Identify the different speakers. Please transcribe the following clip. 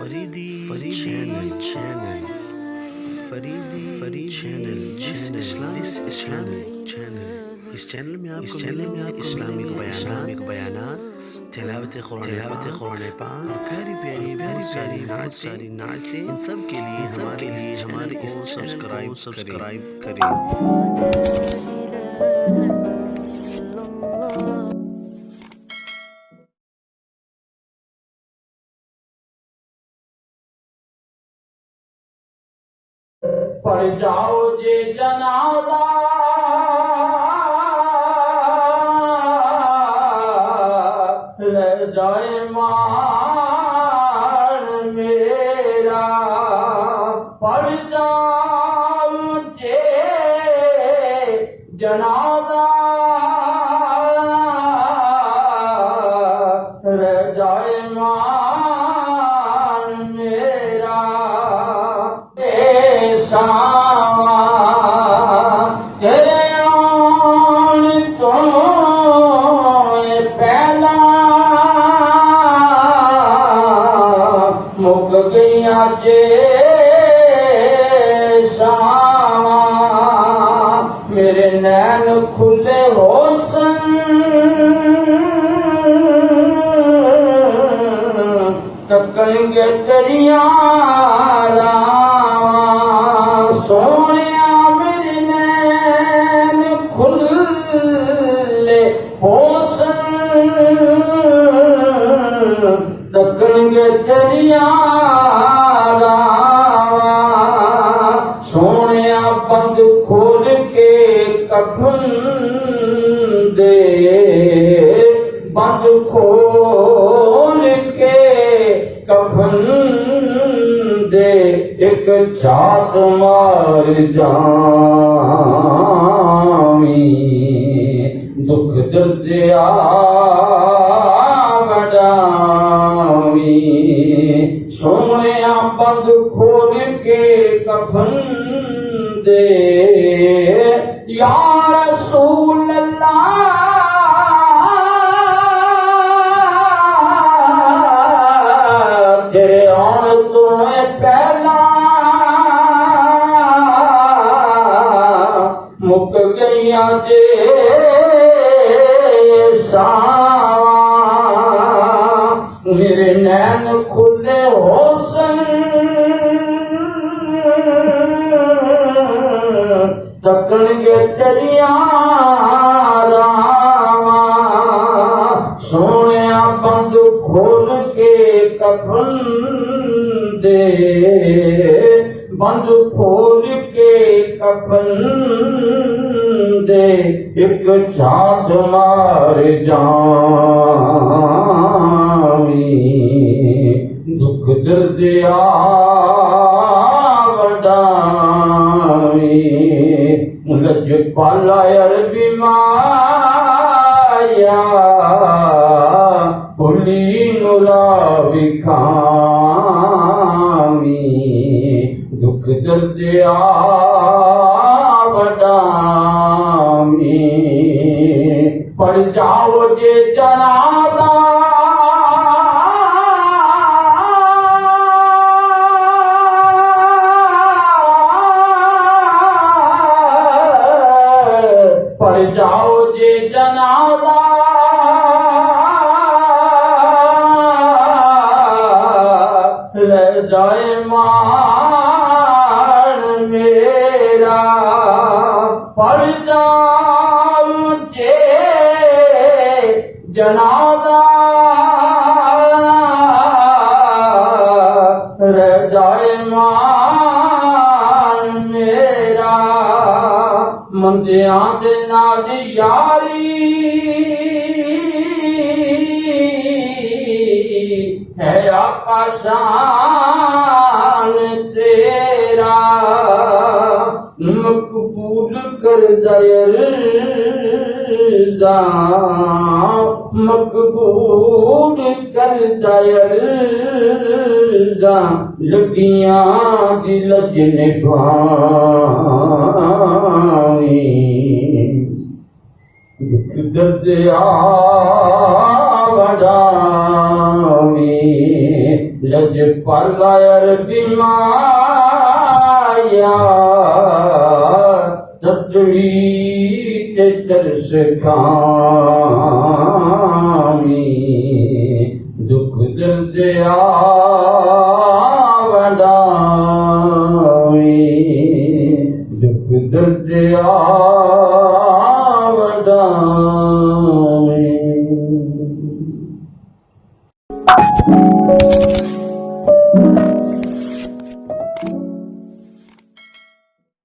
Speaker 1: Faridi channel इस channel में आप इस्लामिक बयानात, तिलावत कुरान पाक, प्यारी सारी नातें, इन सब के लिए हमारे इस सब्सक्राइब करें।
Speaker 2: पढ़ जाओ जे जनाजा रह जाए मान मेरा। पढ़ जाओ जे जनाजा रह जाए मान मेरा। सावा तेरे आन तो पहला मुक गईया जे सावा। मेरे नैन खुले होसन तकणगे तेरिया सोनिया। मेरे नैन खुले होसन तकणगे तेरिया सोनिया। बंद खोल के कफन दे, बंद खोल के कफन दे। एक छात मार जामी दुख दर्दिया बड़ामी। सोनिया बंद खोल के कफन दे या रसूल अल्लाह। तेरे आन तो पहला मुक गईया जे सावा। मेरे नैन खुले होसन तकणगे तेरिया रावा। सोनिया बंद खोल के कफन दे, बंद खोल के कफन दे। एक छात मार जामी दुख दर्दिया बड़ामी। लज पाला अरबी माया भुली नुला विखामी। दुख दर्दिया बड़ामी। पढ़ जाओ जे जनाजा पढ़ जाओ जे जनाजा रह जाए मान मेरा। पढ़ जाओ जे जनाजा रह जाए मान मेरा। मंदिया दे नाल यारी है आकाशान तेरा। मकबूल कर दयर मकबूल कर दयर लगिया दिलज निभानी। दुख दर्दिया बड़ामी लज पालायर बिमाया तत्वी ते तरस खामी दुख दर्द आवडावी दुख दर्द आवडावी